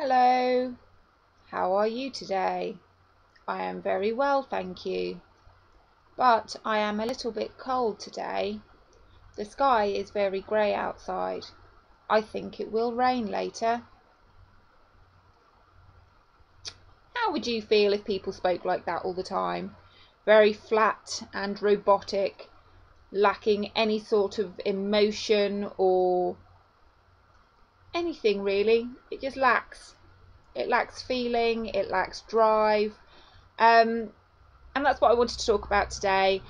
Hello, how are you today? I am very well, thank you. But I am a little bit cold today. The sky is very grey outside. I think it will rain later. How would you feel if people spoke like that all the time? Very flat and robotic, lacking any sort of emotion or anything really. It just lacks. It lacks feeling, it lacks drive. And that's what I wanted to talk about today.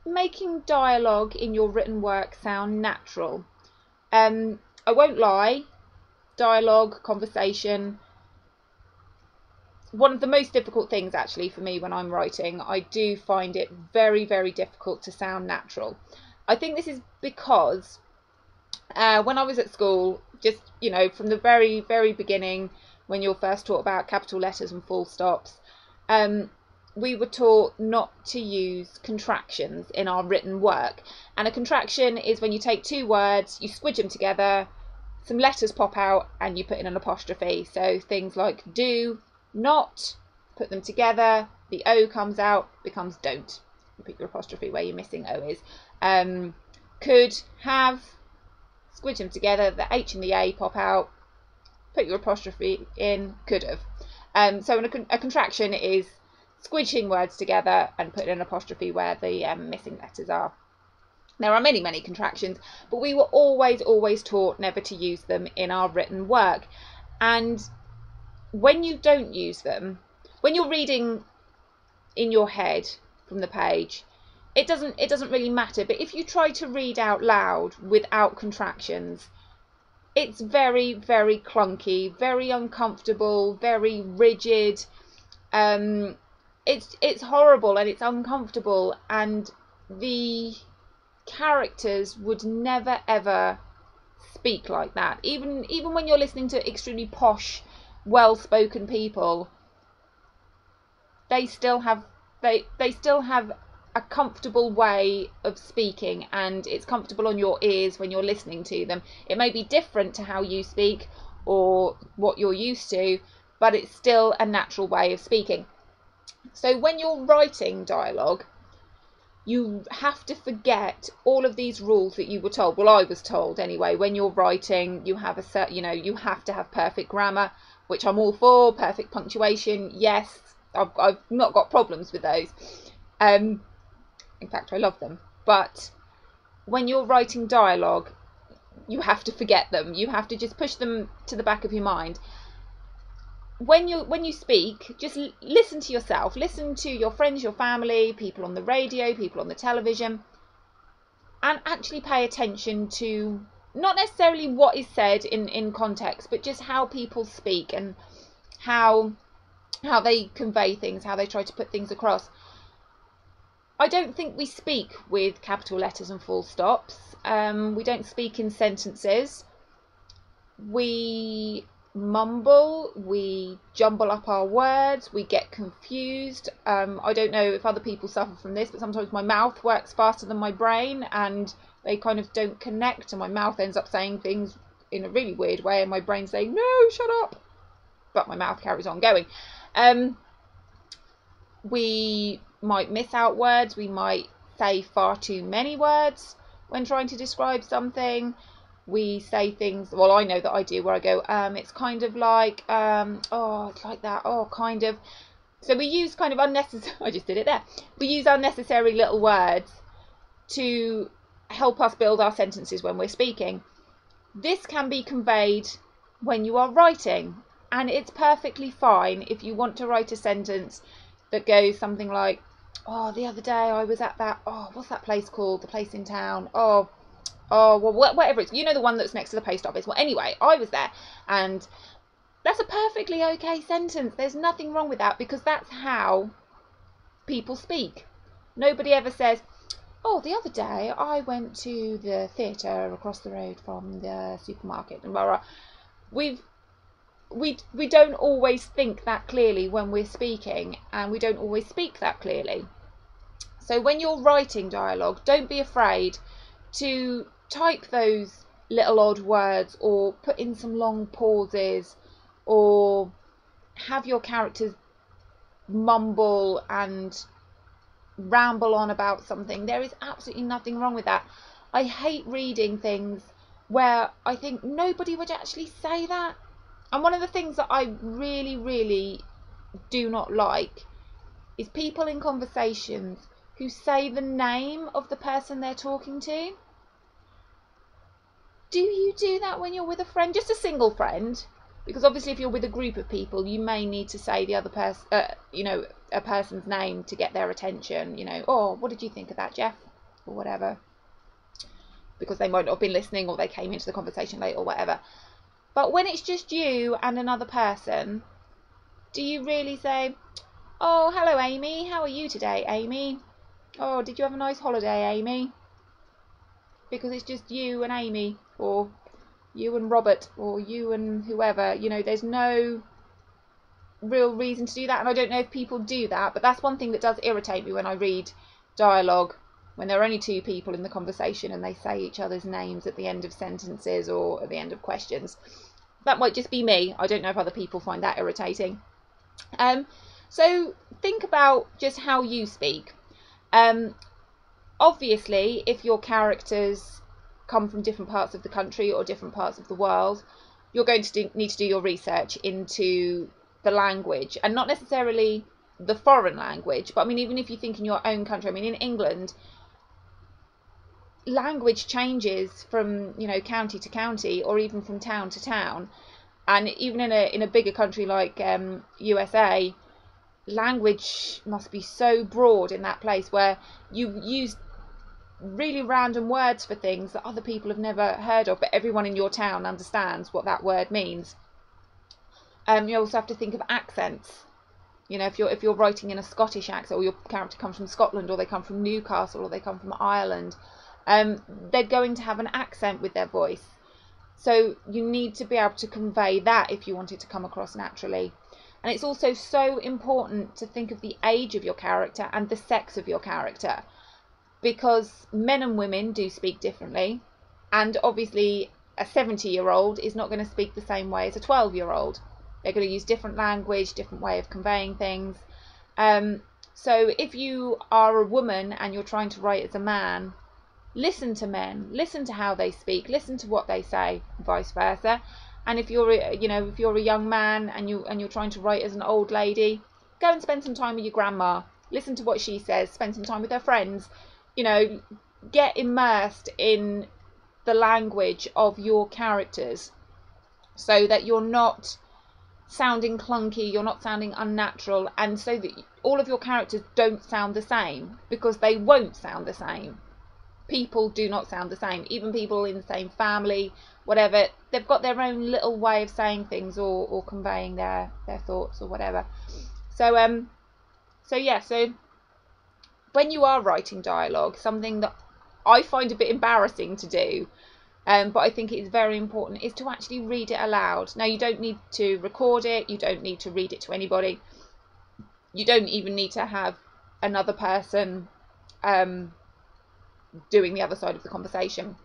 Making dialogue in your written work sound natural. I won't lie, dialogue, conversation, one of the most difficult things actually for me when I'm writing. I do find it very, very difficult to sound natural. I think this is because when I was at school, just, from the very, very beginning, when you're first taught about capital letters and full stops, we were taught not to use contractions in our written work. And a contraction is when you take two words, you squidge them together, some letters pop out, and you put in an apostrophe. So things like do, not, put them together, the O comes out, becomes don't. You put your apostrophe where your missing O is. Could, have, squidge them together, the H and the A pop out, put your apostrophe in, could have. So a contraction is squidging words together and putting an apostrophe where the missing letters are. There are many, many contractions, but we were always taught never to use them in our written work. And when you don't use them, when you're reading in your head from the page, it doesn't really matter. But if you try to read out loud without contractions, it's very, very clunky, very uncomfortable, very rigid. It's horrible and it's uncomfortable, and the characters would never ever speak like that. Even when you're listening to extremely posh, well-spoken people, they still have a comfortable way of speaking, and it's comfortable on your ears when you're listening to them. It may be different to how you speak or what you're used to, but it's still a natural way of speaking. So when you're writing dialogue, you have to forget all of these rules that you were told. Well, I was told anyway. When you're writing, you have you have to have perfect grammar, which I'm all for. Perfect punctuation, yes, I've not got problems with those. In fact, I love them. But when you're writing dialogue, you have to forget them. You have to just push them to the back of your mind. When you speak, just listen to yourself, listen to your friends, your family, people on the radio, people on the television, and actually pay attention to not necessarily what is said in context, but just how people speak and how they convey things, how they try to put things across. I don't think we speak with capital letters and full stops. We don't speak in sentences. We mumble, we jumble up our words, we get confused. I don't know if other people suffer from this, but sometimes my mouth works faster than my brain and they kind of don't connect, and my mouth ends up saying things in a really weird way and my brain's saying, no, shut up, but my mouth carries on going. We might miss out words, we might say far too many words when trying to describe something. We say things, well, I know that I do, where I go, it's kind of like, oh, it's like that, oh, kind of. So we use kind of unnecessary, I just did it there. We use unnecessary little words to help us build our sentences when we're speaking. This can be conveyed when you are writing, and it's perfectly fine if you want to write a sentence that goes something like, oh, the other day I was at that, oh, what's that place called, the place in town, oh, well, whatever it's, the one that's next to the post office. Well, anyway, I was there, and that's a perfectly okay sentence. There's nothing wrong with that, because that's how people speak. Nobody ever says, oh, the other day I went to the theatre across the road from the supermarket, and blah, blah. We don't always think that clearly when we're speaking, and we don't always speak that clearly. So when you're writing dialogue, don't be afraid to type those little odd words, or put in some long pauses, or have your characters mumble and ramble on about something. There is absolutely nothing wrong with that. I hate reading things where I think nobody would actually say that. And one of the things that I really, really do not like is people in conversations who say the name of the person they're talking to. Do you do that when you're with a friend? Just a single friend? Because obviously if you're with a group of people, you may need to say the other person, a person's name to get their attention. Oh, what did you think of that, Jeff? Or whatever. Because they might not have been listening, or they came into the conversation late, or whatever. But when it's just you and another person, do you really say, oh, hello, Amy. How are you today, Amy? Oh, did you have a nice holiday, Amy? Because it's just you and Amy, or you and Robert, or you and whoever. There's no real reason to do that. And I don't know if people do that, but that's one thing that does irritate me when I read dialogue, when there are only two people in the conversation and they say each other's names at the end of sentences or at the end of questions. That might just be me. I don't know if other people find that irritating. So think about just how you speak. Obviously, if your characters come from different parts of the country or different parts of the world, you're going to need to do your research into the language, and not necessarily the foreign language, but I mean, even if you think in your own country, I mean, in England, language changes from county to county, or even from town to town, and even in a bigger country like USA, language must be so broad in that place, where you use really random words for things that other people have never heard of, but everyone in your town understands what that word means. You also have to think of accents. If you're writing in a Scottish accent, or your character comes from Scotland, or they come from Newcastle, or they come from Ireland, they're going to have an accent with their voice. So you need to be able to convey that if you want it to come across naturally. And it's also so important to think of the age of your character and the sex of your character, because men and women do speak differently, and obviously a 70-year-old is not going to speak the same way as a 12-year-old. They're going to use different language, different way of conveying things. So if you are a woman and you're trying to write as a man, listen to men, listen to how they speak, listen to what they say, vice versa. And if you're a young man and you're trying to write as an old lady, go and spend some time with your grandma, listen to what she says, spend some time with her friends. Get immersed in the language of your characters, so that you're not sounding clunky, you're not sounding unnatural, and so that all of your characters don't sound the same, because they won't sound the same. People do not sound the same. Even people in the same family, whatever, they've got their own little way of saying things, or conveying their thoughts, or whatever. So when you are writing dialogue, something that I find a bit embarrassing to do, but I think it is very important, is to actually read it aloud. Now, you don't need to record it, you don't need to read it to anybody, you don't even need to have another person doing the other side of the conversation.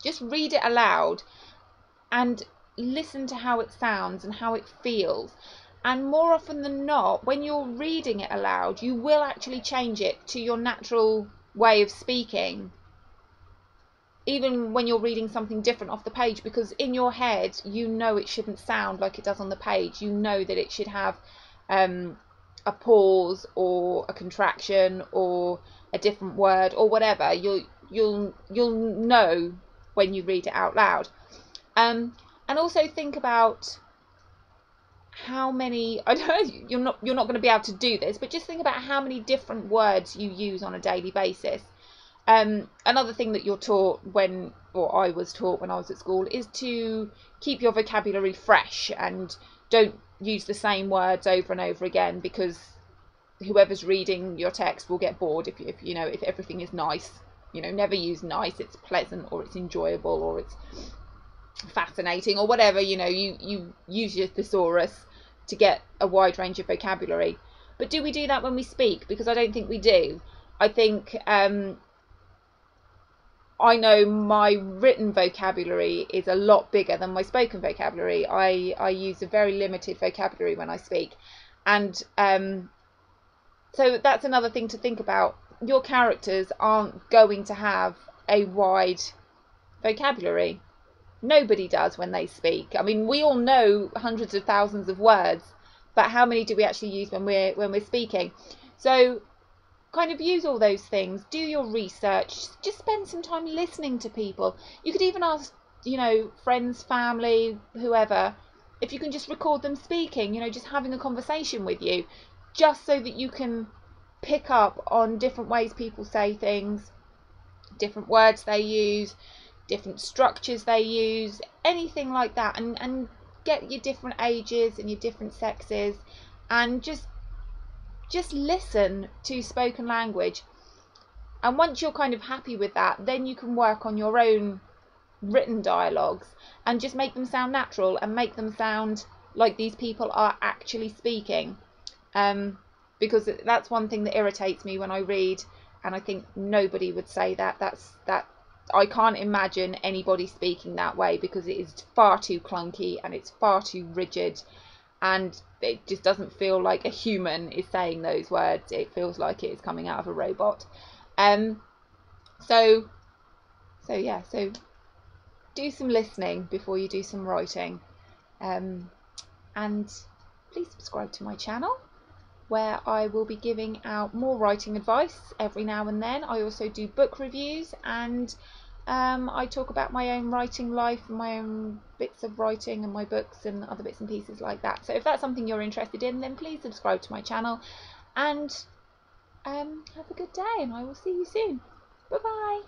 Just read it aloud and listen to how it sounds and how it feels. And more often than not, when you're reading it aloud, you will actually change it to your natural way of speaking, even when you're reading something different off the page, because in your head it shouldn't sound like it does on the page. That it should have a pause or a contraction or a different word or whatever. You'll know when you read it out loud. And also think about how many, I don't know, you're not going to be able to do this, but just think about how many different words you use on a daily basis. Another thing that you're taught I was taught when I was at school, is to keep your vocabulary fresh and don't use the same words over and over again, because whoever's reading your text will get bored if everything is nice. Never use nice. It's pleasant, or it's enjoyable, or it's fascinating, or whatever. You use your thesaurus to get a wide range of vocabulary. But do we do that when we speak? Because I don't think we do. I think I know my written vocabulary is a lot bigger than my spoken vocabulary. I use a very limited vocabulary when I speak. And so that's another thing to think about. Your characters aren't going to have a wide vocabulary. Nobody does when they speak. I mean, we all know hundreds of thousands of words, but how many do we actually use when we're speaking? So kind of use all those things, do your research, just spend some time listening to people. You could even ask, you know, friends, family, whoever, if you can just record them speaking, you know, just having a conversation with you, just so that you can pick up on different ways people say things, different words they use, different structures they use, anything like that, and get your different ages and your different sexes, and just listen to spoken language. And once you're kind of happy with that, then you can work on your own written dialogues and just make them sound natural and make them sound like these people are actually speaking. Because that's one thing that irritates me when I read, and I think nobody would say that. That I can't imagine anybody speaking that way, because it is far too clunky and it's far too rigid, and it just doesn't feel like a human is saying those words. It feels like it is coming out of a robot. So do some listening before you do some writing, and please subscribe to my channel, where I will be giving out more writing advice every now and then. I also do book reviews, and I talk about my own writing life and my own bits of writing and my books and other bits and pieces like that. So if that's something you're interested in, then please subscribe to my channel, and have a good day, and I will see you soon. Bye bye.